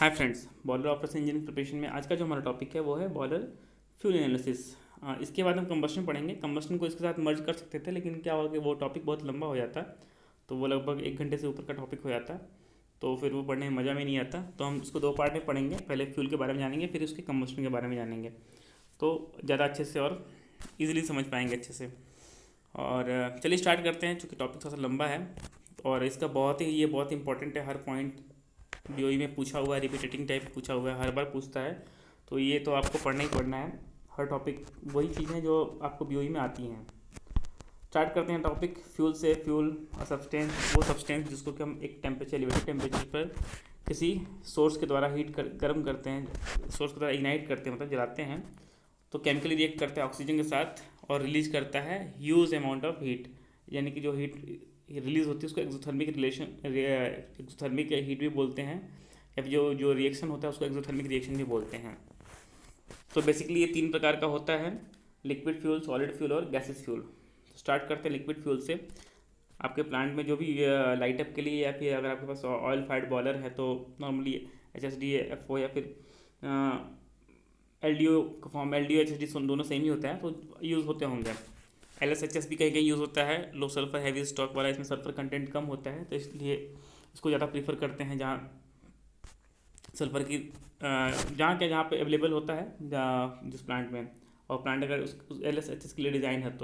Hi friends, boiler operation engine preparation में आज का जो हमारा टॉपिक है वो है बॉयलर फ्यूल एनालिसिस। इसके बाद हम कंबस्शन पढ़ेंगे। कंबस्शन को इसके साथ मर्ज कर सकते थे, लेकिन क्या हुआ कि वो टॉपिक बहुत लंबा हो जाता, तो वो लगभग 1 घंटे से ऊपर का टॉपिक हो जाता, तो फिर वो पढ़ने में मज़ा में नहीं आता। तो हम इसको 2 पार्ट में पढ़ेंगे। पहले फ्यूल के बारे में जानेंगे, फिर उसके कंबस्शन के बारे में जानेंगे, तो ज़्यादा अच्छे से और ईजिली समझ पाएंगे अच्छे से। और चलिए स्टार्ट करते हैं, चूँकि टॉपिक थोड़ा सा लंबा है और इसका बहुत इंपॉर्टेंट है। हर पॉइंट बीओई में पूछा हुआ है, रिपीटेटिंग टाइप पूछा हुआ है, हर बार पूछता है, तो ये तो आपको पढ़ना ही पढ़ना है। हर टॉपिक वही चीज़ें जो आपको बीओई में आती हैं। स्टार्ट करते हैं टॉपिक फ्यूल से। फ्यूल सब्सटेंस, वो सब्सटेंस जिसको कि हम एक टेम्परेचर, एलिवेटेड टेम्परेचर पर किसी सोर्स के द्वारा गर्म करते हैं, सोर्स के द्वारा इग्नाइट करते हैं, मतलब जलाते हैं, तो केमिकली रिएक्ट करता है ऑक्सीजन के साथ और रिलीज करता है ह्यूज अमाउंट ऑफ हीट। यानी कि जो हीट रिलीज होती है उसको एक्सोथर्मिक हीट भी बोलते हैं, या फिर जो जो रिएक्शन होता है उसको एक्सोथर्मिक रिएक्शन भी बोलते हैं। तो बेसिकली ये 3 प्रकार का होता है: लिक्विड फ्यूल, सॉलिड फ्यूल और गैसेस फ्यूल। तो स्टार्ट करते हैं लिक्विड फ्यूल से। आपके प्लांट में जो भी लाइट अप के लिए, या फिर अगर आपके पास ऑयल फायर्ड बॉयलर है तो नॉर्मली HSD, FO या फिर LDO का फॉर्म, LDO HSD दोनों सेम ही होता है, तो यूज़ होते होंगे। LSHS भी कहीं कहीं यूज़ होता है, लो सल्फर हैवी स्टॉक वाला, इसमें सल्फर कंटेंट कम होता है, तो इसलिए इसको ज़्यादा प्रीफर करते हैं जहाँ सल्फर की जहाँ पे अवेलेबल होता है जिस प्लांट में, और प्लांट अगर उस LSHS के लिए डिज़ाइन है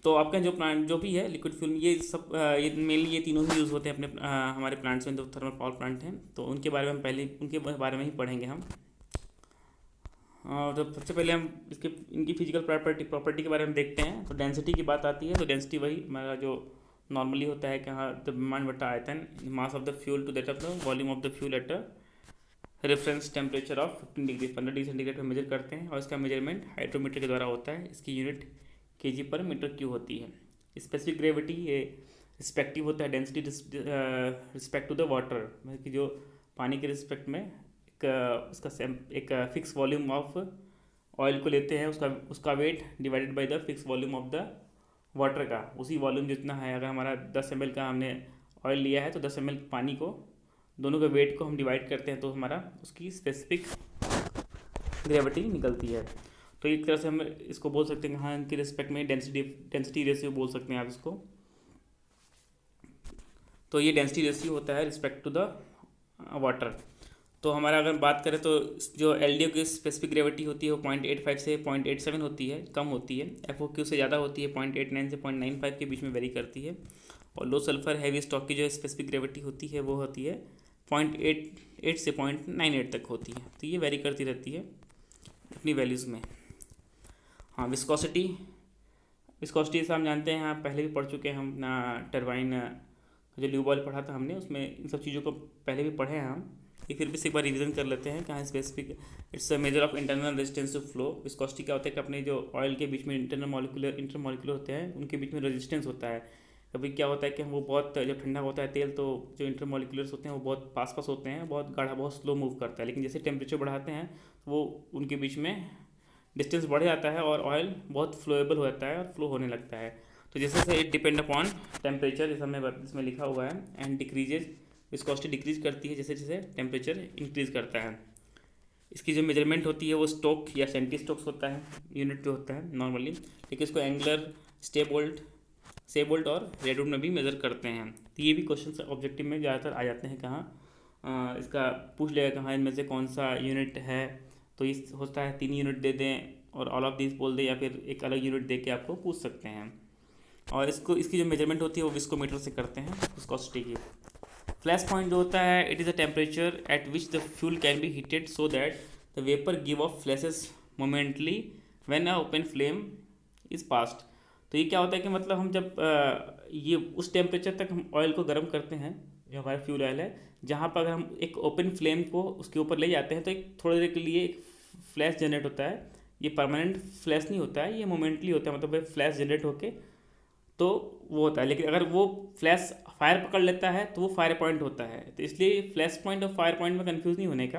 तो आपका जो प्लांट जो भी है लिक्विड फ्यूल, ये सब ये मेनली ये तीनों ही यूज़ होते हैं अपने हमारे प्लांट्स में, जो थर्मल पावर प्लांट हैं, तो उनके बारे में हम पहले उनके बारे में ही पढ़ेंगे हम। और तो सबसे पहले हम इनकी फिजिकल प्रॉपर्टी के बारे में देखते हैं। तो डेंसिटी की बात आती है, तो डेंसिटी वही हमारा जो नॉर्मली होता है कि हाँ, द द्रव्यमान बटा आयतन, mass of the fuel to that of the volume of the fuel at a reference temperature of 15 degree, 15 degree centigrade पर मेजर करते हैं, और इसका मेजरमेंट हाइड्रोमीटर के द्वारा होता है। इसकी यूनिट kg पर मीटर क्यूब होती है। स्पेसिफिक ग्रेविटी ये रिस्पेक्टिव होता है density respect to the water, मतलब कि जो पानी के रिस्पेक्ट में एक फिक्स वॉल्यूम ऑफ ऑयल को लेते हैं, उसका weight divided by the fix volume of the water का, उसी वॉल्यूम जितना है। अगर हमारा 10 ml का हमने ऑयल लिया है, तो 10 ml पानी को, दोनों के वेट को हम डिवाइड करते हैं, तो हमारा उसकी स्पेसिफिक ग्रेविटी निकलती है। तो एक तरह से हम इसको बोल सकते हैं, हाँ, इनके रिस्पेक्ट में डेंसिटी रेशियो बोल सकते हैं आप इसको। तो ये डेंसिटी रेशियो होता है रिस्पेक्ट टू द वाटर। तो हमारा अगर बात करें तो जो LDO की स्पेसिफिक ग्रेविटी होती है वो 0.85 से 0.87 होती है, कम होती है। FOQ से ज़्यादा होती है, 0.89 से 0.95 के बीच में वेरी करती है। और लो सल्फर हैवी स्टॉक की जो स्पेसिफिक ग्रेविटी होती है वो होती है 0.88 से 0.98 तक होती है। तो ये वेरी करती रहती है अपनी वैल्यूज़ में। हाँ, विस्कोसिटी से हम जानते हैं, हाँ, पहले भी पढ़ चुके हैं हम ना। टरबाइन जो ल्यू बॉयल पढ़ा था हमने, उसमें इन सब चीज़ों को पहले भी पढ़े हैं हम। ये फिर भी एक बार रिवीजन कर लेते हैं। कहाँ specific, it's a measure of internal resistance to flow. Viscosity क्या होता है कि अपने जो ऑयल के बीच में इंटरमॉलिक्यूलर होते हैं, उनके बीच में रेजिस्टेंस होता है। कभी क्या होता है कि वो बहुत, जब ठंडा होता है तेल, तो जो इंटरमॉलिक्यूलर्स होते हैं वो बहुत पास होते हैं, बहुत गाढ़ा, बहुत स्लो मूव करता है। लेकिन जैसे टेम्परेचर बढ़ाते हैं वो उनके बीच में डिस्टेंस बढ़ जाता है और ऑयल बहुत फ्लोएबल हो जाता है और फ्लो होने लगता है। तो जैसे से इट डिपेंड अपॉन टेम्परेचर, जैसा मैं इसमें लिखा हुआ है, एंड डिक्रीजेज, विस्कोसिटी डिक्रीज करती है जैसे जैसे टेम्परेचर इंक्रीज करता है। इसकी जो मेजरमेंट होती है वो स्टोक या सेंटी स्टोक्स होता है, यूनिट जो होता है नॉर्मली, लेकिन इसको एंगुलर, सेबोल्ट और रेडवुड में भी मेज़र करते हैं। तो ये भी क्वेश्चन ऑब्जेक्टिव में ज़्यादातर आ जाते हैं। कहाँ इसका पूछ लेगा कहाँ इनमें से कौन सा यूनिट है, तो इस होता है 3 यूनिट दे दें और ऑल ऑफ दिस बोल दें, या फिर एक अलग यूनिट दे के आपको पूछ सकते हैं। और इसकी जो मेजरमेंट होती है वो विस्कोमीटर से करते हैं विस्कोसिटी की। फ्लैश पॉइंट जो होता है, it is a temperature at which the fuel can B heated so that the vapour give of flashes momentarily when a open flame is passed. तो ये क्या होता है कि मतलब हम जब ये उस टेम्परेचर तक हम ऑयल को गर्म करते हैं, जो हमारा फ्यूल ऑयल है, जहाँ पर अगर हम एक ओपन फ्लेम को उसके ऊपर ले जाते हैं, तो एक थोड़ी देर के लिए एक फ्लैश जनरेट होता है। ये परमानेंट फ्लैश नहीं होता है, ये मोमेंटली होता है, मतलब फ्लैश जनरेट होके तो वो होता है। लेकिन अगर वो फ्लैश फायर पकड़ लेता है तो वो फायर पॉइंट होता है। तो इसलिए फ्लैश पॉइंट और फायर पॉइंट में कंफ्यूज नहीं होने का।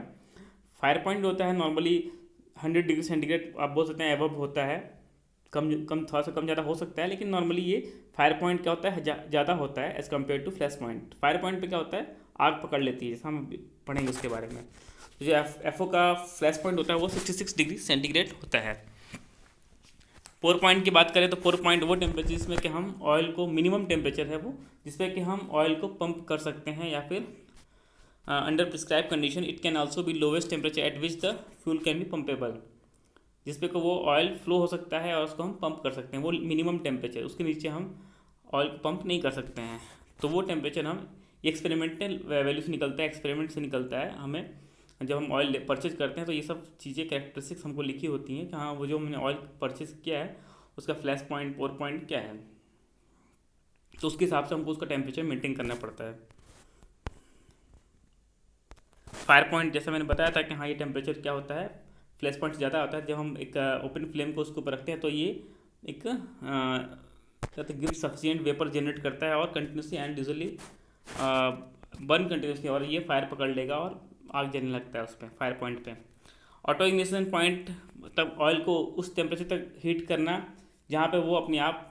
फायर पॉइंट होता है नॉर्मली 100 डिग्री सेंटीग्रेड, आप बोल सकते हैं एबव होता है, कम कम थोड़ा सा कम ज़्यादा हो सकता है, लेकिन नॉर्मली ये फायर पॉइंट क्या होता है ज़्यादा होता है as compare to flash point. Fire point पे क्या होता है, आग पकड़ लेती है, जैसा हम पढ़ेंगे उसके बारे में। तो जो एफ का फ्लैश पॉइंट होता है वो 66 डिग्री सेंटीग्रेड होता है। पोर पॉइंट की बात करें तो पोर पॉइंट वो टेम्परेचर जिसमें कि हम ऑयल को, मिनिमम टेम्परेचर है वो जिसमें कि हम ऑयल को पंप कर सकते हैं, या फिर under prescribe condition it can also be lowest temperature at which the fuel can be pumpable, जिसपे को वो ऑयल फ्लो हो सकता है और उसको हम पंप कर सकते हैं। वो मिनिमम टेम्परेचर, उसके नीचे हम ऑयल को पंप नहीं कर सकते हैं। तो वो टेम्परेचर हम एक्सपेरिमेंटल वैल्यू से निकलता है, एक्सपेरिमेंट से निकलता है। हमें जब हम ऑयल परचेज करते हैं तो ये सब चीज़ें कैरेक्टरिस्टिक्स हमको लिखी होती हैं कि हाँ वो जो हमने ऑयल परचेज किया है उसका फ्लैश पॉइंट, पोर पॉइंट क्या है, तो उसके हिसाब से हमको उसका टेम्परेचर मेंटेन करना पड़ता है। फायर पॉइंट जैसा मैंने बताया था कि हाँ ये टेम्परेचर क्या होता है, फ्लैश पॉइंट ज़्यादा होता है। जब हम एक ओपन फ्लेम को उसके ऊपर रखते हैं तो ये एक गिव सफिशिएंट वेपर जनरेट करता है और continuously and usually burn continuously, और ये फायर पकड़ लेगा और आग जलने लगता है उस पर, फायर पॉइंट पे। ऑटो इग्निशन पॉइंट मतलब ऑयल को उस टेम्परेचर तक हीट करना जहाँ पे वो अपने आप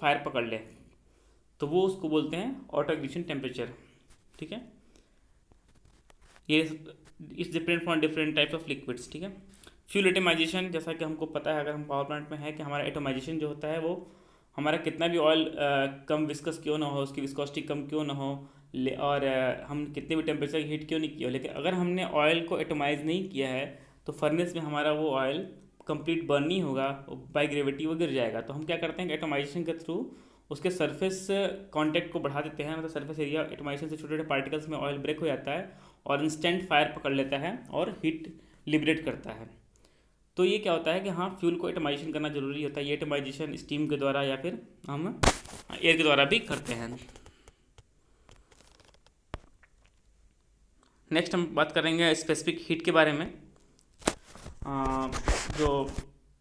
फायर पकड़ ले, तो वो उसको बोलते हैं ऑटो इग्निशन टेम्परेचर। ठीक है, ये इस different from different types of liquids. ठीक है, फ्यूल एटमाइजेशन, जैसा कि हमको पता है अगर हम पावर प्लांट में है कि हमारा एटमाइजेशन जो होता है वो हमारा कितना भी ऑयल कम विस्कस क्यों ना हो, उसकी विस्कोसिटी कम क्यों ना हो, और हम कितने भी टेम्परेचर हीट क्यों नहीं किया हो, लेकिन अगर हमने ऑयल को एटमाइज नहीं किया है तो फर्नेस में हमारा वो ऑयल कंप्लीट बर्न नहीं होगा, बाय ग्रेविटी वो गिर जाएगा। तो हम क्या करते हैं कि एटमाइजेशन के थ्रू उसके सरफेस कांटेक्ट को बढ़ा देते हैं, मतलब सरफेस एरिया एटमाइजेशन से छोटे छोटे पार्टिकल्स में ऑयल ब्रेक हो जाता है और इंस्टेंट फायर पकड़ लेता है और हीट लिबरेट करता है। तो ये क्या होता है कि हाँ फ्यूल को एटमाइजेशन करना जरूरी होता है। ये एटमाइजेशन स्टीम के द्वारा या फिर हम एयर के द्वारा भी करते हैं। नेक्स्ट हम बात करेंगे स्पेसिफिक हीट के बारे में। जो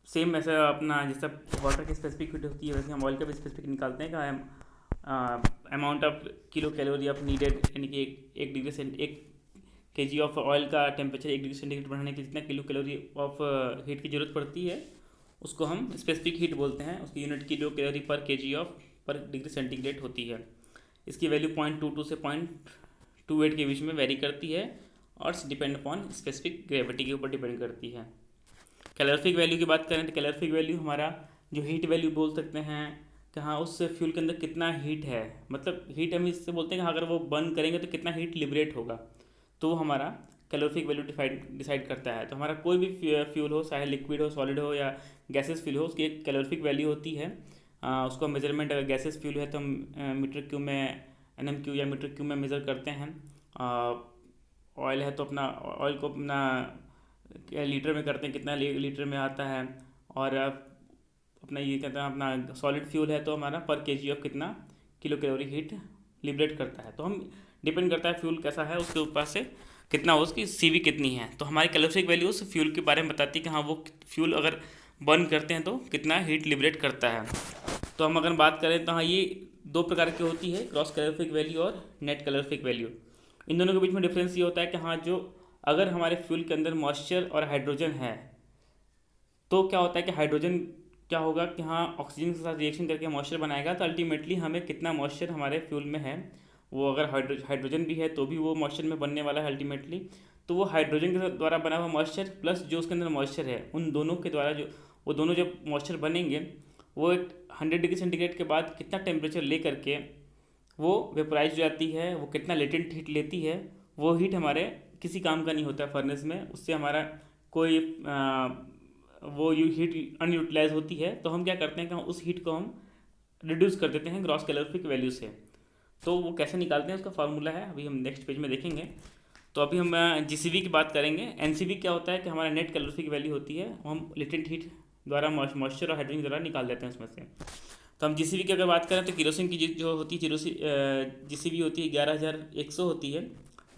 सेम ऐसा अपना जैसा वाटर की स्पेसिफिक हीट होती है वैसे हम ऑयल का भी स्पेसिफिक निकालते हैं कि amount of kilo calorie of needed, यानी कि एक केजी ऑफ ऑयल का टेम्परेचर 1 डिग्री सेंटीग्रेड बढ़ाने के जितना किलो कैलोरी ऑफ हीट की ज़रूरत पड़ती है उसको हम स्पेसिफिक हीट बोलते हैं। उसकी यूनिट किलो कैलोरी पर केजी ऑफ पर डिग्री सेंटीग्रेड होती है। इसकी वैल्यू 0.22 से 0.28 के बीच में वेरी करती है और डिपेंड अपॉन स्पेसिफिक ग्रेविटी के ऊपर डिपेंड करती है। कैलोरीफिक वैल्यू की बात करें तो कैलोरीफिक वैल्यू हमारा जो हीट वैल्यू बोल सकते हैं कि हाँ उस फ्यूल के अंदर कितना हीट है, मतलब हीट हम इससे बोलते हैं कि अगर वो बर्न करेंगे तो कितना हीट लिबरेट होगा, तो वो हमारा कैलोरीफिक वैल्यू डिसाइड करता है। तो हमारा कोई भी फ्यूल हो, चाहे लिक्विड हो, सॉलिड हो या गैसेस फ्यूल हो, उसकी एक कैलोरीफिक वैल्यू होती है। उसको मेजरमेंट अगर गैसेस फ्यूल है तो हम मीटर क्यूब में NM³ या मीटर क्यूब में मेज़र करते हैं। ऑयल है तो अपना ऑयल को अपना लीटर में करते हैं, कितना लीटर में आता है। और अपना ये कहते हैं अपना सॉलिड फ्यूल है तो हमारा पर केजी ऑफ कितना किलो कैलोरी हीट लिबरेट करता है। तो हम डिपेंड करता है फ्यूल कैसा है उसके ऊपर से कितना उसकी CV कितनी है। तो हमारी कैलोरीफिक वैल्यू उस फ्यूल के बारे में बताती है कि हाँ वो फ्यूल अगर बर्न करते हैं तो कितना हीट लिबरेट करता है। तो हम अगर बात करें तो हाँ ये 2 प्रकार की होती है, ग्रॉस कैलोरीफिक वैल्यू और नेट कैलोरीफिक वैल्यू। इन दोनों के बीच में डिफरेंस ये होता है कि हाँ जो अगर हमारे फ्यूल के अंदर मॉइस्चर और हाइड्रोजन है तो क्या होता है कि हाइड्रोजन क्या होगा कि हाँ ऑक्सीजन के साथ रिएक्शन करके मॉइस्चर बनाएगा, तो अल्टीमेटली हमें कितना मॉइस्चर हमारे फ्यूल में है, वो अगर हाइड्रोजन भी है तो भी वो मॉइस्चर में बनने वाला है अल्टीमेटली। तो वो हाइड्रोजन के द्वारा बना हुआ मॉइस्चर प्लस जो उसके अंदर मॉइस्चर है, उन दोनों के द्वारा जो वो दोनों जब मॉइस्चर बनेंगे वो 100 डिग्री सेंटीग्रेड के बाद कितना टेम्परेचर ले करके वो वेपराइज हो जाती है, वो कितना लेटेंट हीट लेती है, वो हीट हमारे किसी काम का नहीं होता है फर्नेस में, उससे हमारा कोई वो हीट अनयूटिलाइज होती है। तो हम क्या करते हैं कि उस हीट को हम रिड्यूस कर देते हैं ग्रॉस कैलोरीफिक वैल्यू से। तो वो कैसे निकालते हैं उसका फार्मूला है, अभी हम नेक्स्ट पेज में देखेंगे। तो अभी हम GCV की बात करेंगे। NCV क्या होता है कि हमारा नेट कैलोरीफिक वैल्यू होती है, हम लेटेंट हीट द्वारा मॉइस्चर और हाइड्रोजन द्वारा निकाल देते हैं उसमें से। तो हम GCV की अगर बात करें तो किरोसिन की जो होती है GCV होती है 11,100 होती है,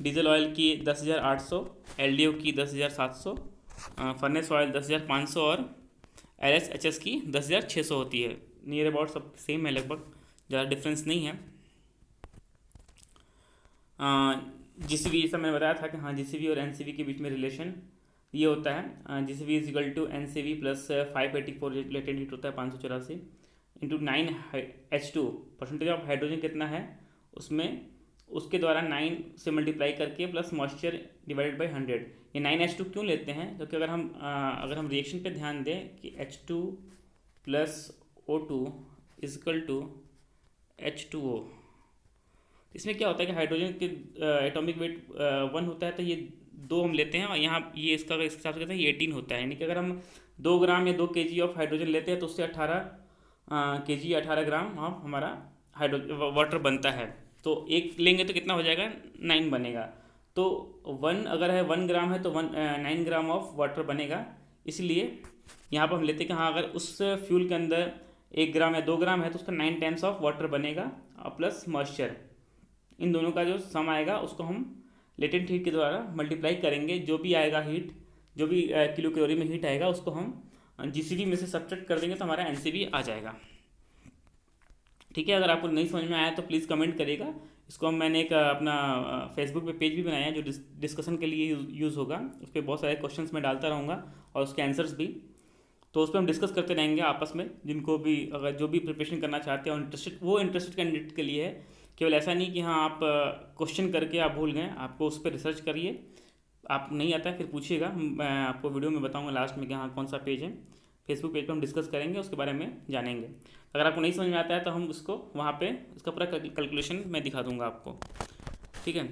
डीजल ऑयल की 10,800, LDO की 10,700, फर्नेस ऑयल 10,500 और LHS की 10,600 होती है। नियर अबाउट सब सेम है, लगभग ज़्यादा डिफरेंस नहीं है। GCV जैसा मैंने बताया था कि हाँ GCV और NCV के बीच में रिलेशन ये होता है GCV is equal to NCV plus 584 latent heat होता है 584 into 9H2 percentage of hydrogen कितना है उसमें, उसके द्वारा 9 से मल्टीप्लाई करके प्लस मॉइस्चर डिवाइडेड बाई 100। ये 9H2 क्यों लेते हैं, क्योंकि अगर हम रिएक्शन पे ध्यान दें कि H2 plus O2 is equal to H2O, इसमें क्या होता है कि हाइड्रोजन के एटॉमिक वेट 1 होता है, तो ये 2 हम लेते हैं और यहाँ ये इसका इस हिसाब से कहते हैं ये 18 होता है। यानी कि अगर हम 2 ग्राम या 2 kg ऑफ हाइड्रोजन लेते हैं तो उससे 18 kg या 18 ग्राम ऑफ हमारा वाटर बनता है। तो एक लेंगे तो कितना हो जाएगा, 9 बनेगा। तो 1 अगर है 1 ग्राम है तो 9 ग्राम ऑफ वाटर बनेगा। इसलिए यहाँ पर हम लेते हैं कि हाँ अगर उस फ्यूल के अंदर 1 ग्राम या 2 ग्राम है तो उसका 9 टाइम्स ऑफ वाटर बनेगा और प्लस मॉइस्चर, इन दोनों का जो सम आएगा उसको हम लेटेंट हीट के द्वारा मल्टीप्लाई करेंगे। जो भी आएगा हीट, जो भी किलो कैलोरी में हीट आएगा उसको हम GCV में से सब्ट्रैक्ट कर देंगे तो हमारा NCV आ जाएगा। ठीक है, अगर आपको नहीं समझ में आया तो प्लीज़ कमेंट करिएगा। इसको मैंने एक अपना फेसबुक पे पेज भी बनाया है जो डिस्कशन के लिए यूज़ होगा। उस पर बहुत सारे क्वेश्चंस मैं डालता रहूँगा और उसके आंसर्स भी, तो उस पर हम डिस्कस करते रहेंगे आपस में। जिनको भी अगर जो भी प्रिपरेशन करना चाहते हैं और इंटरेस्टेड कैंडिडेट के लिए है। केवल ऐसा नहीं कि हाँ आप क्वेश्चन करके आप भूल गए, आपको उस पर रिसर्च करिए। आप नहीं आता है फिर पूछिएगा, मैं आपको वीडियो में बताऊंगा लास्ट में कि हाँ कौन सा पेज है। फेसबुक पेज पर हम डिस्कस करेंगे, उसके बारे में जानेंगे। अगर आपको नहीं समझ में आता है तो हम उसको वहाँ पे इसका पूरा कैलकुलेशन मैं दिखा दूँगा आपको। ठीक है,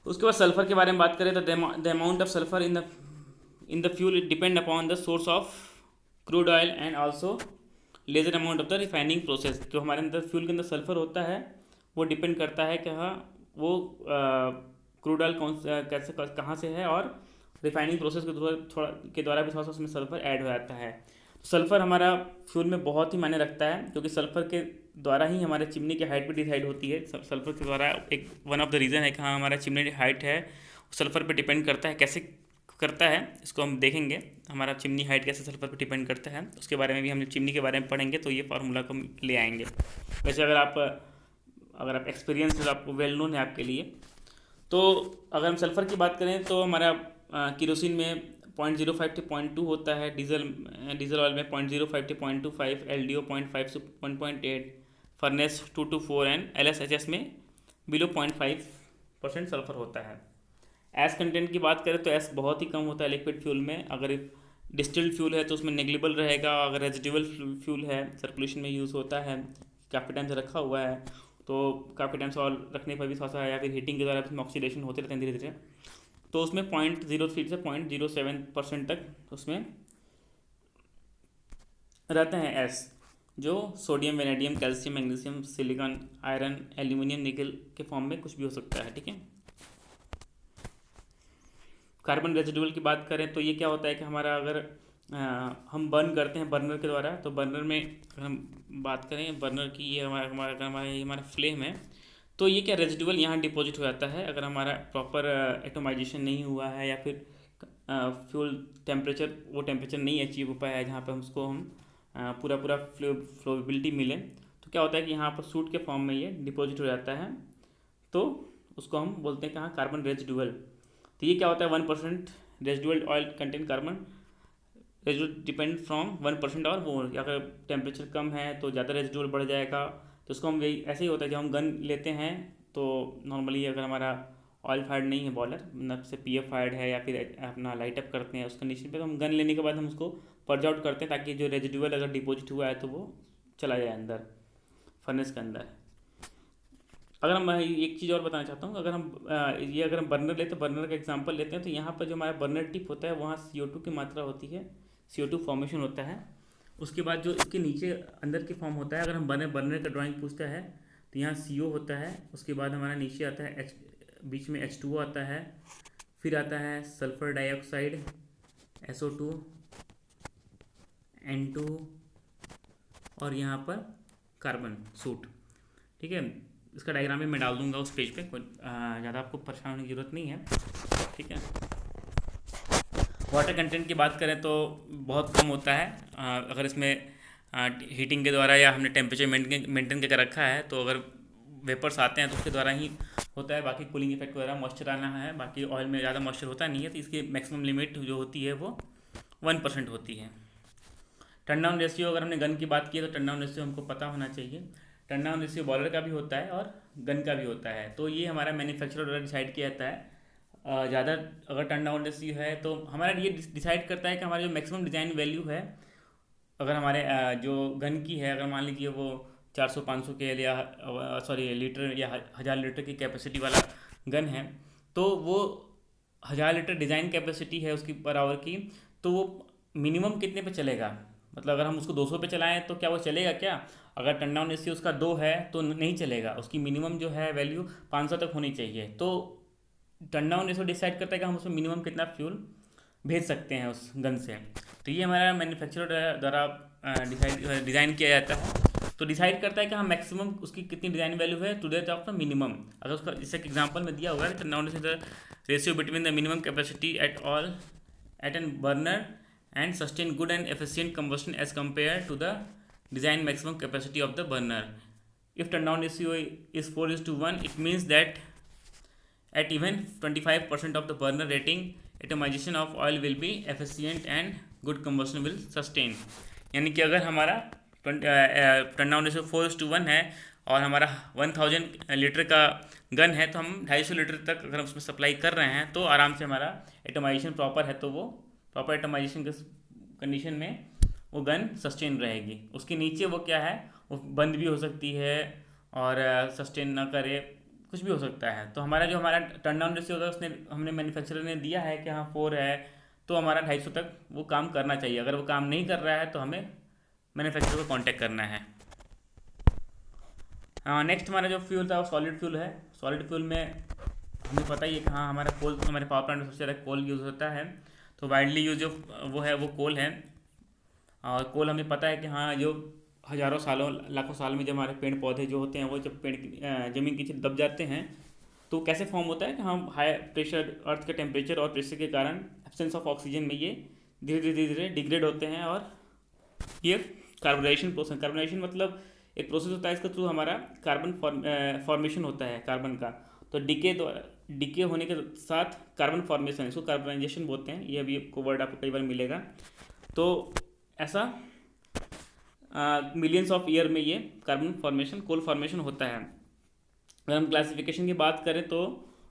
उसके बाद सल्फ़र के बारे में बात करें तो the amount of sulphur in the fuel depend upon the source of crude oil and also ledger amount of the refining process. जो हमारे अंदर फ्यूल के अंदर सल्फ़र होता है वो डिपेंड करता है कि हाँ वो क्रूड ऑयल कैसे कहाँ से है, और रिफाइनिंग प्रोसेस के द्वारा भी थोड़ा सा उसमें सल्फ़र ऐड हो जाता है। सल्फ़र हमारा फ्यूल में बहुत ही मायने रखता है, क्योंकि सल्फ़र के द्वारा ही हमारे चिमनी की हाइट भी डिसाइड होती है। सल्फ़र के द्वारा एक वन ऑफ द रीज़न है कि हाँ हमारा चिमनी की हाइट है सल्फ़र पे डिपेंड करता है। कैसे करता है इसको हम देखेंगे, हमारा चिमनी हाइट कैसे सल्फ़र पे डिपेंड करता है, उसके बारे में भी हम चिमनी के बारे में पढ़ेंगे तो ये फार्मूला को ले आएंगे। वैसे अगर आप एक्सपीरियंस आपको वेल नोन है आपके लिए, तो अगर हम सल्फ़र की बात करें तो हमारा किरोसिन में 0.05 to 0.2 होता है, डीजल ऑयल में 0.05 to 0.25, LDO 0.5 to 1.8, furnace 2 to 4 and LSHS में बिलो 0.5% सल्फ़र होता है। एस कंटेंट की बात करें तो एस बहुत ही कम होता है लिक्विड फ्यूल में। अगर डिस्टिल्ड फ्यूल है तो उसमें नेग्लिबल रहेगा। अगर रेजिडुअल फ्यूल है सर्कुलेशन में यूज़ होता है, काफ़ी टाइम से रखा हुआ है, तो काफ़ी टाइम से ऑयल रखने पर भी थोड़ा सा या फिर हीटिंग के द्वारा उसमें ऑक्सीडेशन होते रहते हैं धीरे धीरे, तो उसमें 0.03 से 0.07% तक उसमें रहते हैं एस, जो sodium, vanadium, calcium, magnesium, silicon, iron, aluminium, निकल के फॉर्म में कुछ भी हो सकता है। ठीक है, कार्बन रेजिडुअल की बात करें तो ये क्या होता है कि हमारा अगर हम बर्न करते हैं बर्नर के द्वारा, तो बर्नर में अगर हम बात करें बर्नर की, ये हमारा फ्लेम है, तो ये क्या रेजिडुअल यहाँ डिपॉजिट हो जाता है। अगर हमारा प्रॉपर एटोमाइजेशन नहीं हुआ है या फिर फ्यूल टेम्परेचर वो टेम्परेचर नहीं अचीव हो पाया है जहाँ पर हम पूरा फ्लोबिलिटी मिले, तो क्या होता है कि यहाँ पर सूट के फॉर्म में ये डिपॉजिट हो जाता है, तो उसको हम बोलते हैं कहाँ कार्बन रेजिडुअल। तो ये क्या होता है 1% residual oil content carbon residual depend from 1% और वो, अगर टेम्परेचर कम है तो ज़्यादा रेजिडुअल बढ़ जाएगा। तो उसको हम यही ऐसे ही होता है जब हम गन लेते हैं तो नॉर्मली अगर हमारा ऑयल फायर्ड नहीं है बॉयलर, मतलब से PF फायर्ड है या फिर अपना लाइट अप करते हैं उस कंडीशन पे, तो हम गन लेने के बाद हम उसको पर्ज आउट करते हैं ताकि जो रेजिडुअल अगर डिपॉजिट हुआ है तो वो चला जाए अंदर फर्नेस के अंदर। अगर हम एक चीज़ और बताना चाहता हूँ, अगर हम बर्नर लेते हैं, बर्नर का एग्जांपल लेते हैं, तो यहाँ पर जो हमारा बर्नर टिप होता है वहाँ CO2 की मात्रा होती है, CO2 फॉर्मेशन होता है। उसके बाद जो इसके नीचे अंदर की फॉर्म होता है, अगर हम बर्नर का ड्राइंग पूछता है तो यहाँ CO होता है, उसके बाद हमारा नीचे आता है बीच में H2O आता है, फिर आता है सल्फर डाइऑक्साइड SO2 N2 और यहाँ पर कार्बन सूट। ठीक है, इसका डायग्राम भी मैं डाल दूंगा उस पेज पे, ज़्यादा आपको परेशान होने की ज़रूरत नहीं है। ठीक है, वाटर कंटेंट की बात करें तो बहुत कम होता है। अगर इसमें हीटिंग के द्वारा या हमने टेम्परेचर मेंटेन करके रखा है, तो अगर वेपर्स आते हैं तो उसके द्वारा ही होता है, बाकी कूलिंग इफेक्ट वगैरह मॉइस्चर आना है, बाकी ऑयल में ज़्यादा मॉइस्चर होता नहीं है, तो इसकी मैक्सिमम लिमिट जो होती है वो 1% होती है। टर्न डाउन रेशियो, अगर हमने गन की बात की है तो टर्न डाउन रेशियो हमको पता होना चाहिए। टर्न डाउन रेशियो बॉलर का भी होता है और गन का भी होता है, तो ये हमारा मैन्युफैक्चरर द्वारा डिसाइड किया जाता है। ज़्यादा अगर टर्न डाउन रेशियो है तो हमारा ये डिसाइड करता है कि हमारा जो मैक्सिमम डिज़ाइन वैल्यू है, अगर हमारे जो गन की है, अगर मान लीजिए वो 400-500 के या लीटर या 1000 लीटर की कैपेसिटी वाला गन है, तो वो 1000 लीटर डिज़ाइन कैपेसिटी है उसकी पर आवर की, तो वो मिनिमम कितने पे चलेगा, मतलब अगर हम उसको 200 पे चलाएं तो क्या वो चलेगा क्या? अगर टर्न डाउन रेशियो उसका 2 है तो नहीं चलेगा, उसकी मिनिमम जो है वैल्यू 500 तक होनी चाहिए। तो टर्न डाउन रेशियो डिसाइड करता है कि हम उसमें मिनिमम कितना फ्यूल भेज सकते हैं उस गन से। तो ये हमारा मैन्युफैक्चरर द्वारा डिज़ाइन किया जाता है, तो डिसाइड करता है कि हाँ मैक्सिमम उसकी कितनी डिज़ाइन वैल्यू है to the of the minimum. अगर उसका जैसे एग्जांपल में दिया होगा कि turn down ratio between the minimum capacity at an burner and sustain good and efficient combustion as compared to the design maximum capacity of the burner. If turn down ratio is 4:1, it means that at even 25% of the burner rating, atomization of oil will be efficient and good combustion will sustain. यानी कि अगर हमारा turn down ratio 4:1 है और हमारा 1000 litre का gun है, तो हम 250 लीटर तक अगर उसमें सप्लाई कर रहे हैं तो आराम से हमारा एटोमाइजेशन प्रॉपर है, तो वो प्रॉपर एटोमाइजेशन के कंडीशन में वो गन सस्टेन रहेगी। उसके नीचे वो क्या है, वो बंद भी हो सकती है और सस्टेन ना करे, कुछ भी हो सकता है। तो हमारा टर्न डाउन रेशियो होगा उसने हमने मैन्युफैक्चरर ने दिया है कि हाँ 4 है, तो हमारा 250 तक वो काम करना चाहिए। अगर वो काम नहीं कर रहा है तो हमें मैन्युफैक्चरर को कांटेक्ट करना है। नेक्स्ट हमारा जो फ्यूल था वो सॉलिड फ्यूल है। सॉलिड फ्यूल में हमें पता ही है कि हाँ हमारा कोल, हमारे पावर प्लांट में सबसे ज़्यादा कोल यूज़ होता है, तो वाइडली यूज जो वो है वो कोल है। और कोल हमें पता है कि हाँ जो हज़ारों सालों लाखों साल में जब हमारे पेड़ पौधे जो होते हैं वो जब पेड़ ज़मीन के नीचे दब जाते हैं तो कैसे फॉर्म होता है कि हम हाई प्रेशर अर्थ के टेम्परेचर और प्रेशर के कारण एब्सेंस ऑफ ऑक्सीजन में ये धीरे धीरे डिग्रेड होते हैं, और ये कार्बोनाइजेशन मतलब एक प्रोसेस होता है, इसके थ्रू हमारा कार्बन फॉर्मेशन होता है कार्बन का। तो डिके होने के साथ कार्बन फॉर्मेशन, इसको कार्बनाइजेशन बोलते हैं। ये अभी आपको वर्ड आपको कई बार मिलेगा। तो ऐसा मिलियंस ऑफ ईयर में ये कार्बन फॉर्मेशन, कोल फॉर्मेशन होता है। अगर हम क्लासिफिकेशन की बात करें तो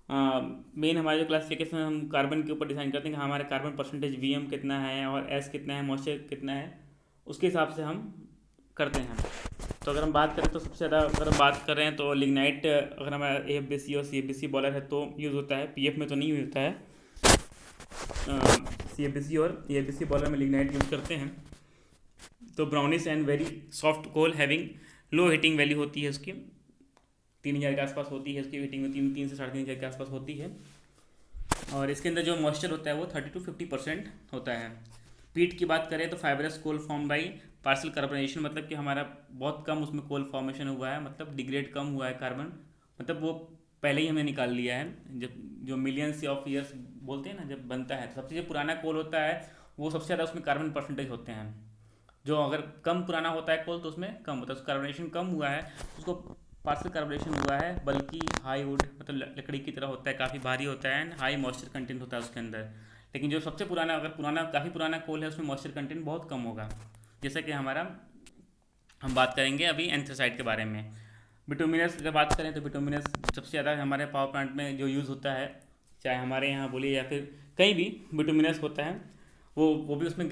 मेन हमारे जो क्लासिफिकेशन हम कार्बन के ऊपर डिज़ाइन करते हैं कि हमारे कार्बन परसेंटेज वीएम कितना है और एस कितना है, मॉइस्चर कितना है, उसके हिसाब से हम करते हैं। तो अगर हम बात करें तो सबसे ज़्यादा अगर हम बात कर रहे हैं तो लिग्नाइट, अगर हमारा AFBC और CFBC बॉलर है तो यूज़ होता है, PF में तो नहीं होता है। CFBC और AFBC बॉलर में लिग्नाइट यूज़ करते हैं। तो brownish and very soft coal having low heating value होती है उसकी, 3000 के आसपास होती है उसकी हीटिंग में, 3 से 3500 के आसपास होती है। और इसके अंदर जो मॉइस्चर होता है वो 30 to 50% होता है। पीट की बात करें तो fibrous coal form by partial carbonisation, मतलब कि हमारा बहुत कम उसमें कोल फॉर्मेशन हुआ है, मतलब डिग्रेड कम हुआ है कार्बन, मतलब वो पहले ही हमने निकाल लिया है। जब जो मिलियंस ऑफ ईयर्स बोलते हैं ना जब बनता है, तो सबसे जो पुराना कोल होता है वो सबसे ज़्यादा उसमें कार्बन परसेंटेज होते हैं। जो अगर कम पुराना होता है कोल तो उसमें कम होता है, उसका कार्बोनेशन कम हुआ है, उसको पार्शियल कार्बोनेशन हुआ है, बल्कि हाई वुड मतलब लकड़ी की तरह होता है, काफ़ी भारी होता है एंड हाई मॉइस्चर कंटेंट होता है उसके अंदर। लेकिन जो सबसे पुराना, अगर काफ़ी पुराना कोल है उसमें मॉइस्चर कंटेंट बहुत कम होगा। जैसे कि हम बात करेंगे अभी एंथ्रासाइट के बारे में। बिटुमिनस की बात करें तो बिटुमिनस सबसे ज़्यादा हमारे पावर प्लांट में जो यूज़ होता है, चाहे हमारे यहाँ बोलिए या फिर कहीं भी बिटुमिनस होता है, वो भी उसमें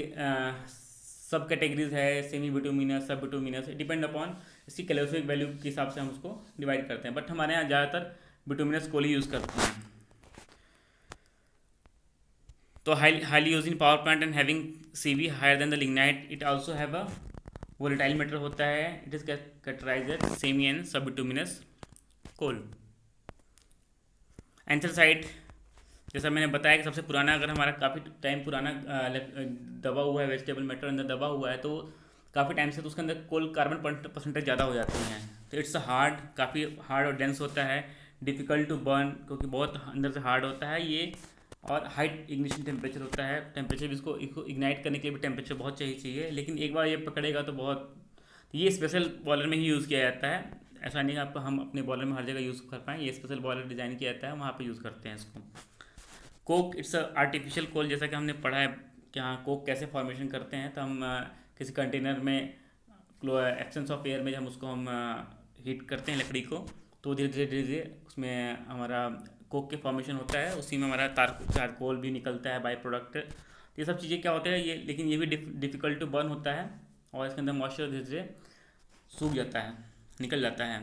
सब कैटेगरीज है, सेमी बिटुमिनस, सब बिटुमिनस, डिपेंड अपॉन इसकी कैलोरीफिक वैल्यू के हिसाब से हम उसको डिवाइड करते हैं। बट हमारे यहाँ ज़्यादातर बिटुमिनस कोल ही यूज़ करते हैं। तो highly use in power plant and having CV higher than the lignite. It also have a volatile matter होता है। It is characterised semi and sub bituminous coal. Anthracite जैसा मैंने बताया कि सबसे पुराना, अगर हमारा काफ़ी टाइम पुराना दबा हुआ है, वेजिटेबल मैटर अंदर दबा हुआ है, तो काफ़ी टाइम से तो उसके अंदर कोल कार्बन परसेंटेज ज़्यादा हो जाती हैं। तो इट्स हार्ड, काफ़ी हार्ड और डेंस होता है, डिफ़िकल्ट टू बर्न क्योंकि बहुत अंदर से हार्ड होता है ये, और हाइट इग्निशन टेम्परेचर होता है। टेम्परेचर भी इसको इग्नाइट करने के लिए भी टेम्परेचर बहुत चाहिए, लेकिन एक बार ये पकड़ेगा तो बहुत, ये स्पेशल बॉयलर में ही यूज़ किया जाता है। ऐसा नहीं है आपको हम अपने बॉयलर में हर जगह यूज़ कर पाएँ, ये स्पेशल बॉयलर डिज़ाइन किया जाता है, वहाँ पे यूज़ करते हैं इसको। कोक इट्स आर्टिफिशियल कोल, जैसा कि हमने पढ़ा है कि हाँ कोक कैसे फॉर्मेशन करते हैं। तो हम किसी कंटेनर में एब्सेंस ऑफ एयर में हम उसको हम हीट करते हैं लकड़ी को, तो धीरे धीरे धीरे धीरे उसमें हमारा कोक के फॉर्मेशन होता है, उसी में हमारा चारकोल भी निकलता है बाई प्रोडक्ट। ये सब चीज़ें क्या होता है ये, लेकिन ये भी डिफ़िकल्ट टू बर्न होता है और इसके अंदर मॉइस्चर धीरे धीरे सूख जाता है, निकल जाता है।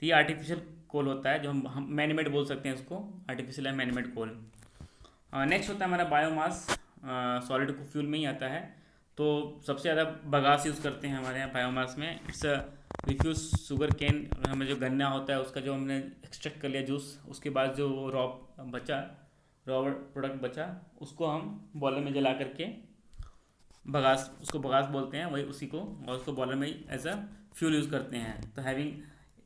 तो ये आर्टिफिशियल कोल होता है, जो हम मैनमेड बोल सकते हैं इसको, आर्टिफिशियल है मैनमेड कोल। नेक्स्ट होता है हमारा बायोमास, सॉलिड फ्यूल में ही आता है। तो सबसे ज़्यादा बगास यूज़ करते हैं हमारे यहाँ बायोमास में। इट्स रिफ्यूज शुगर केन, हमें जो गन्ना होता है उसका जो हमने एक्सट्रैक्ट कर लिया जूस, उसके बाद जो रॉ प्रोडक्ट बचा उसको हम बॉयलर में जला करके बगास, उसको बगास बोलते हैं, वही उसी को, और उसको बॉयलर में एज अ फ्यूल यूज़ करते हैं। तो हैविंग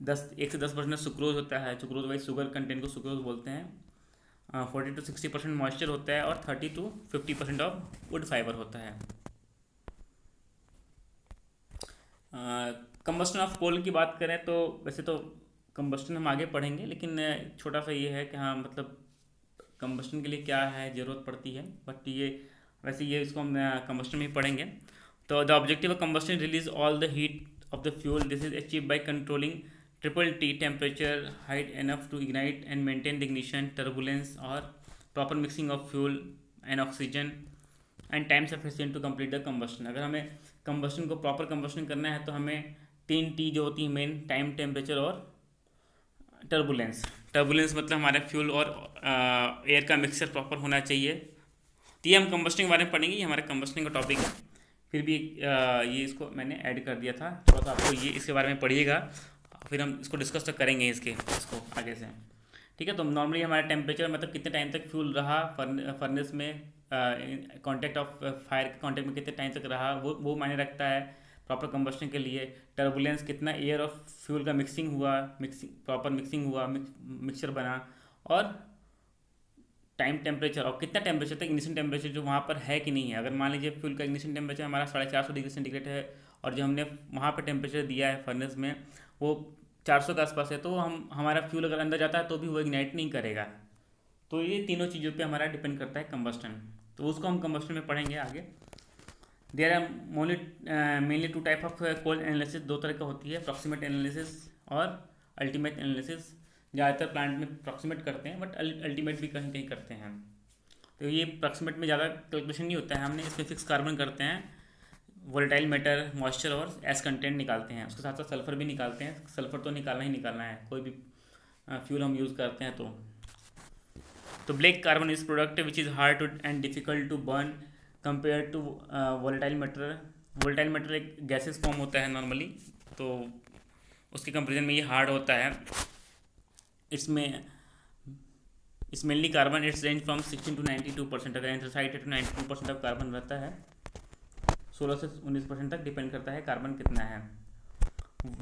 1 से 10% सुक्रोज होता है, सुक्रोज वाइज शुगर कंटेंट को सुक्रोज बोलते हैं। 40 to 60% मॉइस्चर होता है और 30 to 50% ऑफ वुड फाइबर होता है। कंबस्टन ऑफ कोल की बात करें तो वैसे तो कंबस्टन हम आगे पढ़ेंगे, लेकिन छोटा सा ये है कि हाँ मतलब कंबस्टन के लिए क्या है ज़रूरत पड़ती है, बट ये वैसे ये इसको हम कंबस्टन में ही पढ़ेंगे। तो the objective of combustion release all the heat of the fuel, this is achieve by controlling T temperature, height enough to ignite and maintain the ignition, turbulence or proper mixing of fuel and oxygen and time sufficient to complete the combustion। अगर हमें combustion को proper combustion करना है तो हमें 3T जो होती है मेन, टाइम, टेम्परेचर और टर्बुलेंस। टर्बुलेंस मतलब हमारे फ्यूल और एयर का मिक्सचर प्रॉपर होना चाहिए। तो ये हम कंबस्टिंग के बारे में पढ़ेंगे, ये हमारे कंबस्टिंग का टॉपिक है। फिर भी ये इसको मैंने ऐड कर दिया था, थोड़ा सा आपको ये इसके बारे में पढ़िएगा, फिर हम इसको डिस्कस तो करेंगे इसको आगे से। ठीक है, तो नॉर्मली हमारा टेम्परेचर मतलब कितने टाइम तक फ्यूल रहा फर्नेस में, कांटेक्ट ऑफ फायर के कांटेक्ट में कितने टाइम तक रहा, वो मायने रखता है प्रॉपर कंबस्टन के लिए। टर्बुलेंस, कितना एयर और फ्यूल का प्रॉपर मिक्सिंग हुआ, मिक्सचर बना, और टाइम, टेम्परेचर, और कितना टेम्परेचर तक, इग्निशन टेम्परेचर जो वहाँ पर है कि नहीं है। अगर मान लीजिए फ्यूल का इग्निशन टेम्परेचर हमारा 450 डिग्री सेंटीग्रेड है और जो हमने वहाँ पर टेम्परेचर दिया है फर्नेस में वो 400 के आसपास है, तो हमारा फ्यूल अगर अंदर जाता है तो भी वो इग्नाइट नहीं करेगा। तो ये तीनों चीज़ों पे हमारा डिपेंड करता है कंबस्टन, तो उसको हम कंबस्टन में पढ़ेंगे आगे। There are mainly 2 type of coal analysis, 2 तरह का होती है, प्रॉक्सिमेट एनालिसिस और अल्टीमेट एनालिसिस। ज़्यादातर प्लांट में प्रॉक्सिमेट करते हैं, बट अल्टीमेट भी कहीं कहीं करते हैं। तो ये प्रॉक्सिमेट में ज़्यादा कैलकुलेशन नहीं होता है, हमने इसमें फिक्स कार्बन करते हैं, वोलेटाइल मैटर, मॉइस्चर और एस कंटेंट निकालते हैं, उसके साथ साथ सल्फर भी निकालते हैं। सल्फर तो निकालना ही निकालना है, कोई भी फ्यूल हम यूज़ करते हैं तो black carbon is product which is hard to and difficult to burn compare to volatile matter. Volatile matter एक गैसेस फॉर्म होता है नॉर्मली, तो उसके कंपेरिजन में ये हार्ड होता है। इसमें mainly carbon it's range from 16 to 92%, अगर एंथ्रासाइट है तो 92% ऑफ कार्बन रहता है, 16 से 19% तक डिपेंड करता है कार्बन कितना है।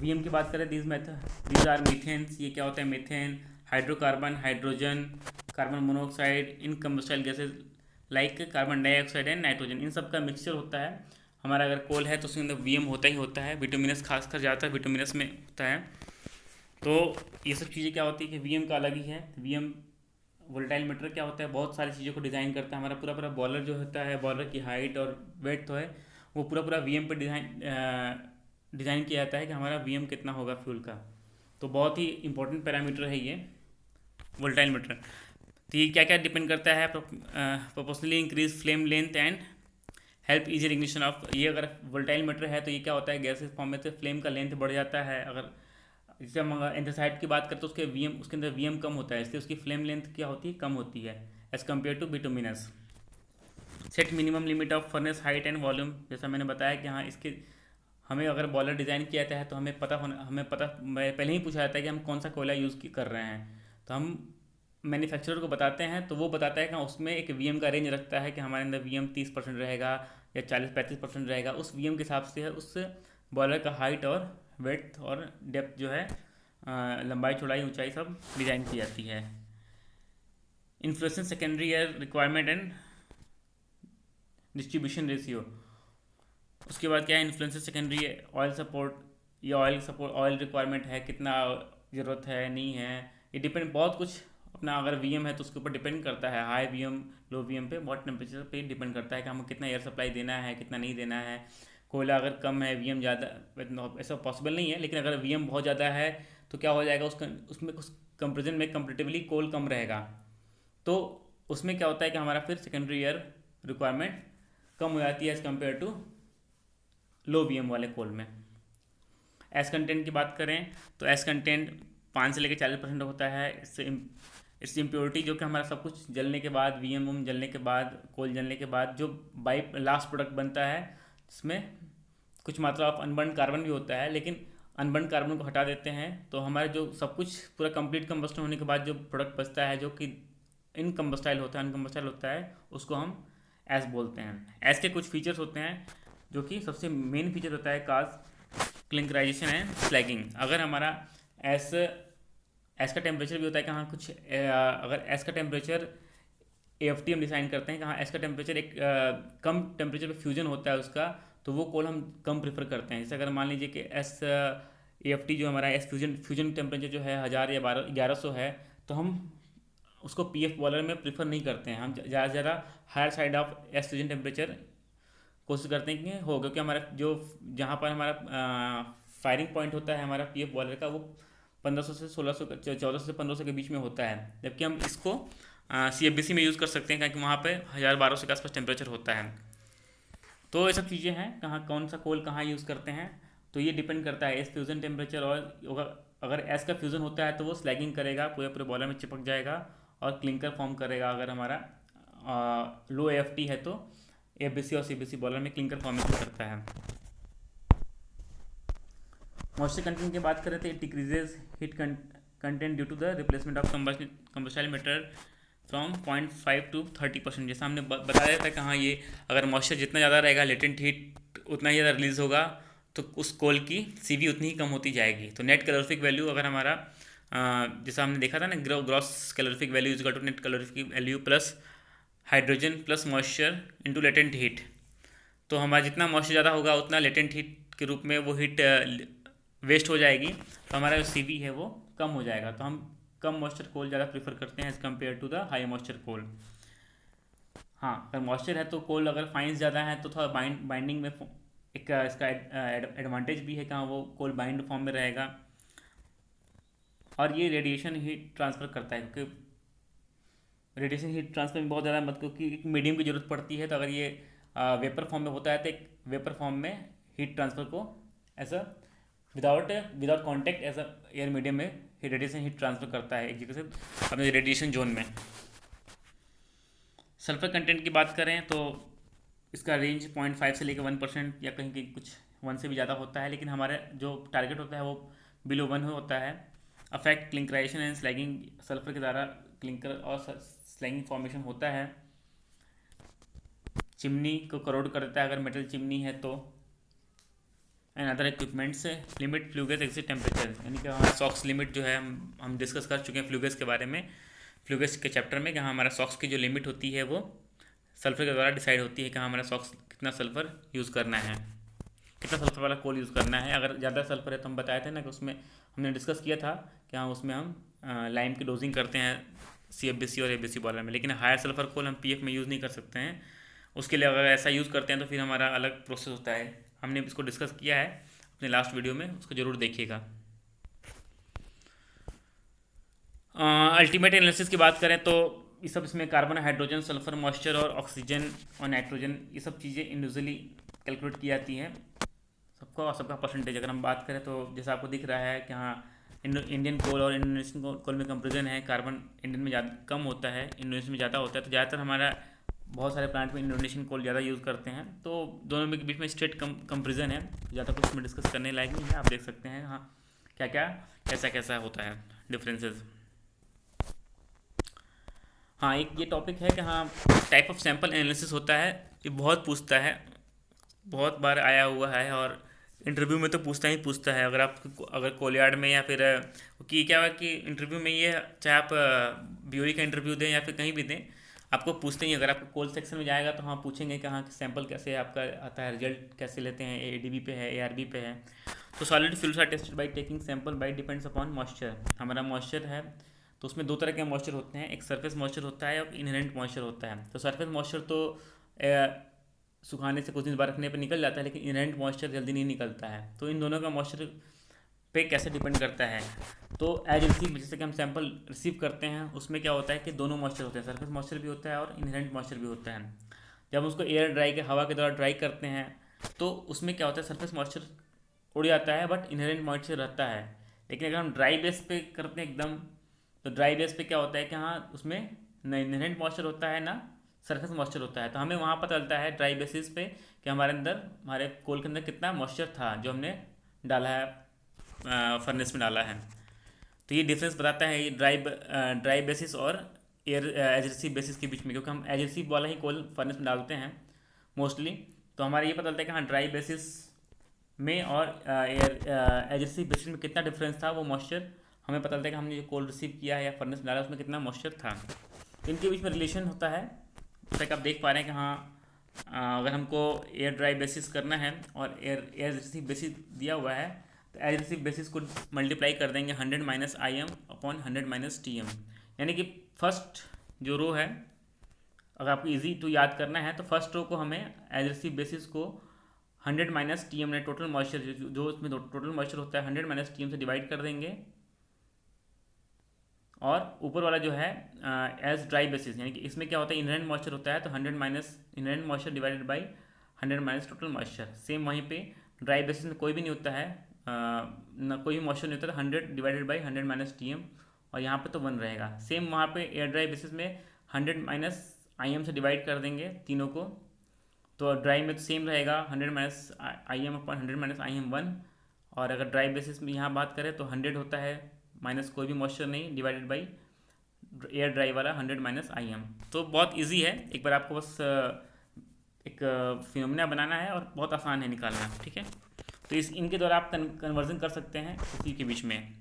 वीएम की बात करें, दीज आर मीथेन्स, ये क्या होता है methane, hydrocarbon, hydrogen, carbon monoxide, incombustible gases like carbon dioxide and nitrogen, इन सब का मिक्सचर होता है। हमारा अगर कोल है तो उसके अंदर वीएम होता ही होता है, विटामिनस खासकर ज़्यादातर विटामिनस में होता है। तो ये सब चीज़ें क्या होती है कि वीएम का अलग ही है। वीएम वोलेटाइल मैटर क्या होता है, बहुत सारी चीज़ों को डिज़ाइन करता है। हमारा पूरा बॉयलर जो होता है, बॉयलर की हाइट और वेट तो है वो पूरा वीएम पर डिज़ाइन किया जाता है कि हमारा वीएम कितना होगा फ्यूल का। तो बहुत ही इंपॉर्टेंट पैरामीटर है ये वोलेटाइल मैटर। तो ये क्या क्या डिपेंड करता है, proportionally increase flame length and help easy ignition of. ये अगर वोलेटाइल मैटर है तो ये क्या होता है, गैसेस फॉर्म में से फ्लेम का लेंथ बढ़ जाता है। अगर जैसे हम एंथ्रासाइड की बात करते हैं तो उसके अंदर वीएम कम होता है, इसलिए उसकी फ्लेम लेंथ क्या होती है, कम होती है as compare to bituminous. Set minimum limit of furnace height and volume, जैसा मैंने बताया कि हाँ इसके हमें अगर बॉयलर डिज़ाइन किया जाता है तो हमें पता पहले ही पूछा जाता है कि हम कौन सा कोयला यूज़ कर रहे हैं। तो हम मैन्युफैक्चरर को बताते हैं तो वो बताता है कि उसमें एक वीएम का रेंज रखता है कि हमारे अंदर वीएम 30% रहेगा या 40-35% रहेगा। उस वीएम के हिसाब से है उस बॉयलर का हाइट और वेड्थ और डेप्थ जो है, लंबाई, चौड़ाई, ऊंचाई सब डिज़ाइन की जाती है। Influence secondary air requirement and distribution ratio. उसके बाद क्या है, इन्फ्लुएंस सेकेंडरी ऑयल सपोर्ट या ऑयल सपोर्ट, ऑयल रिक्वायरमेंट है, कितना ज़रूरत है नहीं है, ये डिपेंड बहुत कुछ अपना, अगर वीएम है तो उसके ऊपर डिपेंड करता है, हाई वीएम लो वीएम पे बहुत टेम्परेचर पे डिपेंड करता है कि हमको कितना एयर सप्लाई देना है कितना नहीं देना है। कोयला अगर कम है, वीएम ज़्यादा, ऐसा पॉसिबल नहीं है, लेकिन अगर वीएम बहुत ज़्यादा है तो क्या हो जाएगा, उसका उसमें उस कंपेरिजन में कंपेरेटिवली कोल कम रहेगा, तो उसमें क्या होता है कि हमारा फिर सेकेंडरी ईयर रिक्वायरमेंट कम हो जाती है as compare to low VM वाले कोल में। एस कंटेंट की बात करें तो एस कंटेंट 5 से लेकर 40% होता है। इससे इम्प्योरिटी जो कि हमारा सब कुछ जलने के बाद, वीएम जलने के बाद, कोल जलने के बाद जो बाई लास्ट प्रोडक्ट बनता है, जिसमें कुछ मात्रा ऑफ अनबर्न कार्बन भी होता है, लेकिन अनबर्न कार्बन को हटा देते हैं तो हमारा जो सब कुछ पूरा कंप्लीट कंबस्टन होने के बाद जो प्रोडक्ट बचता है, जो कि अनकम्बस्टाइल होता है, उसको हम एस बोलते हैं। एस के कुछ फीचर्स होते हैं, जो कि सबसे मेन फीचर होता है काज क्लिंकराइजेशन एंड स्लैगिंग। अगर हमारा एस का टेम्परेचर भी होता है कि हाँ कुछ अगर एस का टेम्परेचर AFT हम डिसाइन करते हैं कि हाँ एस का टेम्परेचर एक कम टेम्परेचर पे फ्यूजन होता है उसका, तो वो कोल हम कम प्रेफर करते हैं। जैसे अगर मान लीजिए कि एस AFT जो हमारा एस फ्यूजन टेम्परेचर जो है 1000 या 1100 है, तो हम उसको PF बॉयलर में प्रीफर नहीं करते हैं। हम ज़्यादा से ज़्यादा higher side of ash fusion temperature कोशिश करते हैं कि हो, क्योंकि हमारा जो जहाँ पर हमारा फायरिंग पॉइंट होता है हमारा PF बॉयलर का, वो 1500 से 1600 1400 से 1500 के बीच में होता है, जबकि हम इसको CFBC में यूज़ कर सकते हैं क्योंकि वहाँ पे 1000-1200 के आसपास टेम्परेचर होता है। तो ये सब चीज़ें हैं, कहाँ कौन सा कोल कहाँ यूज़ करते हैं, तो ये डिपेंड करता है एस फ्यूज़न टेम्परेचर। और अगर एस का फ्यूज़न होता है तो वो स्लैगिंग करेगा, पूरे पूरे बॉयलर में चिपक जाएगा और क्लिंकर फॉर्म करेगा। अगर हमारा लो AFT है तो AFBC और CFBC बॉयलर में क्लिंकर फॉर्मेशन करता है। मॉइस्चर कंटेंट की बात करें तो it decreases heat content due to the replacement of combustible matter from 0.5 to 30%। जैसा हमने बताया था कि हाँ ये अगर मॉइस्चर जितना ज़्यादा रहेगा, लेटेंट हीट उतना ही ज़्यादा रिलीज़ होगा, तो उस कोल की CV उतनी ही कम होती जाएगी। तो नेट कैलोरीफिक वैल्यू अगर हमारा जैसा हमने देखा था ना, gross calorific value is equal to net calorific value plus hydrogen plus moisture into latent heat. तो हमारा जितना मॉइस्चर ज़्यादा होगा उतना लेटेंट हीट के रूप में वो हीट वेस्ट हो जाएगी, तो हमारा जो CV है वो कम हो जाएगा। तो हम कम मॉइस्चर कोल ज़्यादा प्रीफर करते हैं as compare to the high moisture coal. हाँ, अगर मॉइस्चर है तो कोल अगर फाइन्स ज़्यादा है तो थोड़ा बाइंडिंग में एक इसका एडवांटेज भी है कि हाँ वो कोल बाइंड फॉर्म में रहेगा, और ये रेडिएशन हीट ट्रांसफ़र करता है, क्योंकि रेडिएशन हीट ट्रांसफर में बहुत ज़्यादा मत, क्योंकि एक मीडियम की ज़रूरत पड़ती है। तो अगर ये वेपर फॉर्म में होता है तो एक वेपर फॉर्म में हीट ट्रांसफ़र को ऐसा without contact as air medium में रेडिएशन हीट ट्रांसफ़र करता है एक जगह से अपने रेडिएशन जोन में। सल्फर कंटेंट की बात करें तो इसका रेंज 0.5 से लेकर 1% या कहीं कहीं कुछ 1 से भी ज़्यादा होता है, लेकिन हमारा जो टारगेट होता है वो बिलो 1 होता है। अफेक्ट क्लिंकराइजेशन एंड स्लैगिंग, सल्फर के द्वारा क्लिंकर और स्लैगिंग फॉर्मेशन होता है। चिमनी को करोड कर देता है अगर मेटल चिमनी है तो। And other equipments limit flue gas exit temperature, यानी कि हमारा सॉक्स लिमिट जो है हम डिस्कस कर चुके हैं फ्लू गैस के बारे में, फ्लू गैस के चैप्टर में, कि हमारा सॉक्स की जो लिमिट होती है वो सल्फर के द्वारा डिसाइड होती है कि हमारा सॉक्स कितना सल्फर यूज़ करना है, कितना सल्फर वाला कोल यूज़ करना है। अगर ज़्यादा सल्फर है तो हम बताए थे ना कि उसमें हमने डिस्कस किया था कि हाँ उसमें हम लाइम की डोजिंग करते हैं CFBC और AFBC बॉयलर में, लेकिन हायर सल्फर कोल हम PF में यूज़ नहीं कर सकते हैं। उसके लिए अगर ऐसा यूज़ करते हैं तो फिर हमारा अलग प्रोसेस होता है। हमने इसको डिस्कस किया है अपने लास्ट वीडियो में, उसको ज़रूर देखिएगा। अल्टीमेट एनालिसिस की बात करें तो ये सब इसमें कार्बन, हाइड्रोजन, सल्फर, मॉइस्चर और ऑक्सीजन और नाइट्रोजन, ये सब चीज़ें इंडिविजुअली कैलकुलेट की जाती हैं सबका, और सबका परसेंटेज अगर हम बात करें तो जैसा आपको दिख रहा है कि हाँ इंडियन कोल और इंडोनेशियन कोल में कंपेरिजन है, कार्बन इंडियन में ज़्यादा कम होता है, इंडोनेशियन में ज़्यादा होता है। तो ज़्यादातर हमारा बहुत सारे प्लांट में इंडोनेशियन कोल ज़्यादा यूज़ करते हैं, तो दोनों में के बीच में स्ट्रेट कंपेरिजन है, ज़्यादा कुछ इसमें डिस्कस करने लायक नहीं है। आप देख सकते हैं हाँ क्या क्या कैसा कैसा होता है डिफरेंसेस। हाँ एक ये टॉपिक है कि हाँ टाइप ऑफ सैम्पल एनालिसिस होता है, ये बहुत पूछता है, बहुत बार आया हुआ है, और इंटरव्यू में तो पूछता है। अगर कोलियार्ड में या फिर कि क्या है कि इंटरव्यू में ये चाहे आप BOE का इंटरव्यू दें या फिर कहीं भी दें, आपको पूछते ही, अगर आपको कोल सेक्शन में जाएगा तो हाँ पूछेंगे कि हाँ सैंपल कैसे आपका आता है, रिजल्ट कैसे लेते हैं, एडीबी पे है, एआरबी पे है। तो solid fuels are tested by taking sample by depends upon moisture. हमारा मॉइस्चर है तो उसमें दो तरह के मॉइस्चर होते हैं, एक सरफेस मॉइस्चर होता है और इनहेरेंट मॉइस्चर होता है। तो सरफेस मॉइस्चर तो सुखाने से कुछ दिन बाद रखने पर निकल जाता है, लेकिन इनहेरेंट मॉइस्चर जल्दी नहीं निकलता है। तो इन दोनों का मॉइस्चर पे कैसे डिपेंड करता है, तो एज रिसीव, जैसे कि हम सैंपल रिसीव करते हैं उसमें क्या होता है कि दोनों मॉइस्चर होते हैं, सरफेस मॉइस्चर भी होता है और इनहेरेंट मॉइस्चर भी होता है। जब हम उसको एयर ड्राई के हवा के द्वारा ड्राई करते हैं तो उसमें क्या होता है, सरफेस मॉइस्चर उड़ जाता है बट इनहेरेंट मॉइस्चर रहता है। लेकिन अगर हम ड्राई बेस पे करते हैं एकदम, तो ड्राई बेस पे क्या होता है कि हाँ उसमें न इनहेरेंट मॉइस्चर होता है ना सरफेस मॉइस्चर होता है। तो हमें वहाँ पता चलता है ड्राई बेसिस पे कि हमारे अंदर, हमारे कोल के अंदर कितना मॉइस्चर था जो हमने डाला है, फर्नेस में डाला है। तो ये डिफरेंस बताता है ये ड्राई बेसिस और एयर एजरेसिव बेसिस के बीच में, क्योंकि हम एजरेसिव वाला ही कोल फर्नेस में डालते हैं मोस्टली। तो हमारा ये पता चलता है कि हाँ ड्राई बेसिस में और एयर एजरेसिव बेसिस में कितना डिफरेंस था, वो मॉइस्चर हमें पता चलता है कि हमने जो कोल रिसीव किया है या फर्नेस में डाला उसमें कितना मॉइस्चर था। तो इनके बीच में रिलेशन होता है, जैसा कि आप देख पा रहे हैं कि हाँ अगर हमको एयर ड्राई बेसिस करना है और एयर एजरेसिव बेसिस दिया हुआ है, तो एजरेसिव बेसिस को मल्टीप्लाई कर देंगे 100 minus I M upon 100 minus T M. यानी कि फर्स्ट जो रो है, अगर आपको इजी टू याद करना है तो फर्स्ट रो को हमें एजरेसिव बेसिस को 100 माइनस टी एम ने टोटल मॉइस्चर, जो उसमें टोटल मॉइस्चर होता है 100 माइनस टी एम से डिवाइड कर देंगे, और ऊपर वाला जो है एज ड्राई बेसिस, यानी कि इसमें क्या होता है इनहेरेंट मॉइस्चर होता है तो 100 minus inherent moisture divided by 100 minus total moisture. Same वहीं पे ड्राई बेसिस में कोई भी नहीं होता है, ना कोई भी मॉइस्चर नहीं होता, तो 100 divided by 100 minus T M, और यहाँ पे तो 1 रहेगा। सेम वहाँ पे एयर ड्राई बेसिस में 100 माइनस आई एम से डिवाइड कर देंगे तीनों को, तो ड्राई में तो सेम रहेगा 100 minus I M upon 100 minus I M 1। और अगर ड्राई बेसिस में यहाँ बात करें तो 100 होता है माइनस कोई भी मॉइस्चर नहीं डिवाइडेड बाई एयर ड्राई वाला 100 माइनस आई एम। तो बहुत इजी है, एक बार आपको बस एक फिनोमिना बनाना है और बहुत आसान है निकालना, ठीक है। तो इनके द्वारा आप कन्वर्जन कर सकते हैं इसी के बीच में।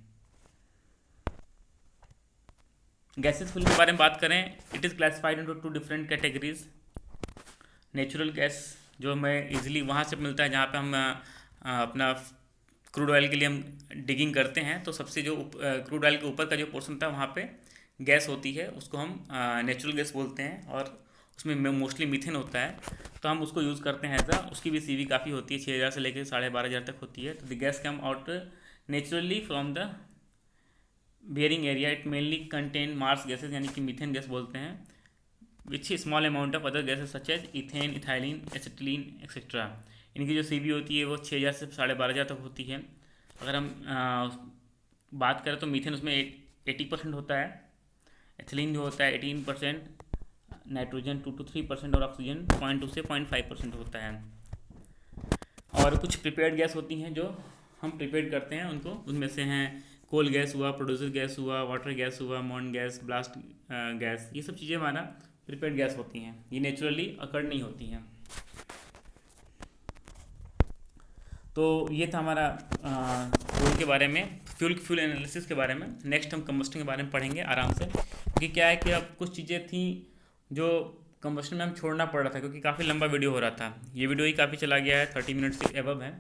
गैसेस फुल के बारे में बात करें, it is classified into 2 different categories. Natural gas जो हमें इजीली वहाँ से मिलता है जहाँ पे हम अपना क्रूड ऑयल के लिए हम डिगिंग करते हैं, तो सबसे जो क्रूड ऑयल के ऊपर का जो पोर्शन था वहाँ पे गैस होती है, उसको हम नेचुरल गैस बोलते हैं, और उसमें मोस्टली मीथेन होता है, तो हम उसको यूज़ करते हैं एज उसकी भी सीवी काफ़ी होती है, 6000 से लेकर 12,500 तक होती है। तो the gas come out naturally from the bearing area, it mainly contain marsh gases, यानी कि मीथेन गैस बोलते हैं, which small amount of other gases such as ethane, ethylene, acetylene etcetera. इनकी जो सीवी होती है वो 6000 से 12,500 तक होती है। अगर हम बात करें तो मीथेन उसमें 80% होता है, एथिलीन जो होता है 18%, नाइट्रोजन 2 to 3% और ऑक्सीजन 0.2 से 0.5% होता है। और कुछ प्रिपेयर्ड गैस होती हैं जो हम प्रिपेयर करते हैं उनको, उनमें से हैं कोल गैस हुआ, प्रोड्यूसर गैस हुआ, वाटर गैस हुआ, मॉन गैस, ब्लास्ट गैस, ये सब चीज़ें हमारा प्रिपेयर्ड गैस होती हैं, ये नेचुरली अकर्ड नहीं होती हैं। तो ये था हमारा फ्यूल के बारे में, फ्यूल एनालिसिस के बारे में। नेक्स्ट हम कंबस्टन के बारे में पढ़ेंगे आराम से, क्योंकि क्या है कि अब कुछ चीज़ें थी जो कंबस्टन में हम छोड़ना पड़ रहा था, क्योंकि काफ़ी लंबा वीडियो हो रहा था, ये वीडियो ही काफ़ी चला गया है, 30 मिनट से एबव है।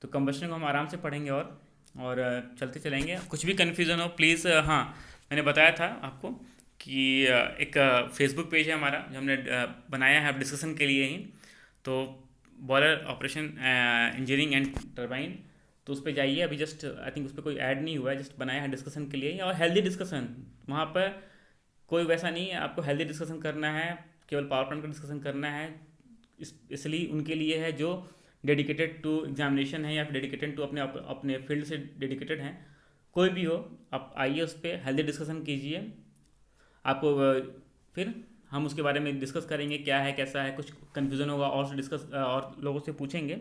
तो कंबस्टन को हम आराम से पढ़ेंगे और चलते चलेंगे। कुछ भी कन्फ्यूज़न हो प्लीज़, हाँ मैंने बताया था आपको कि एक फेसबुक पेज है हमारा जो हमने बनाया है अब डिस्कशन के लिए ही, तो boiler operation engineering and turbine, तो उस पर जाइए। अभी जस्ट आई थिंक उस पर कोई ऐड नहीं हुआ है, जस्ट बनाया है डिस्कशन के लिए ही, और हेल्दी डिस्कशन, वहाँ पर कोई वैसा नहीं है आपको हेल्दी डिस्कशन करना है, केवल पावर पॉइंट का डिस्कशन करना है, इसलिए उनके लिए है जो डेडिकेटेड टू एग्जामिनेशन है या फिर डेडिकेटेड टू अपने फील्ड से डेडिकेटेड हैं, कोई भी हो आप आइए उस पर हेल्दी डिस्कशन कीजिए। आपको फिर हम उसके बारे में डिस्कस करेंगे क्या है कैसा है, कुछ कन्फ्यूज़न होगा और लोगों से पूछेंगे,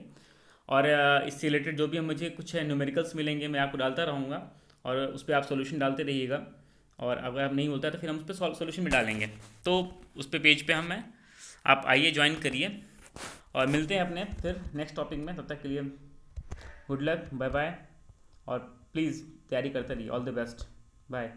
और इससे रिलेटेड जो भी मुझे कुछ न्यूमेरिकल्स मिलेंगे मैं आपको डालता रहूँगा, और उस पर आप सॉल्यूशन डालते रहिएगा, और अगर आप नहीं होता तो फिर हम उस पर सॉल्यूशन भी डालेंगे। तो उस पर पेज पे हम हैं, आप आइए ज्वाइन करिए, और मिलते हैं अपने फिर नेक्स्ट टॉपिक में। तब तक के लिए गुड लक, बाय बाय, और प्लीज़ तैयारी करते रहिए। All the best, bye.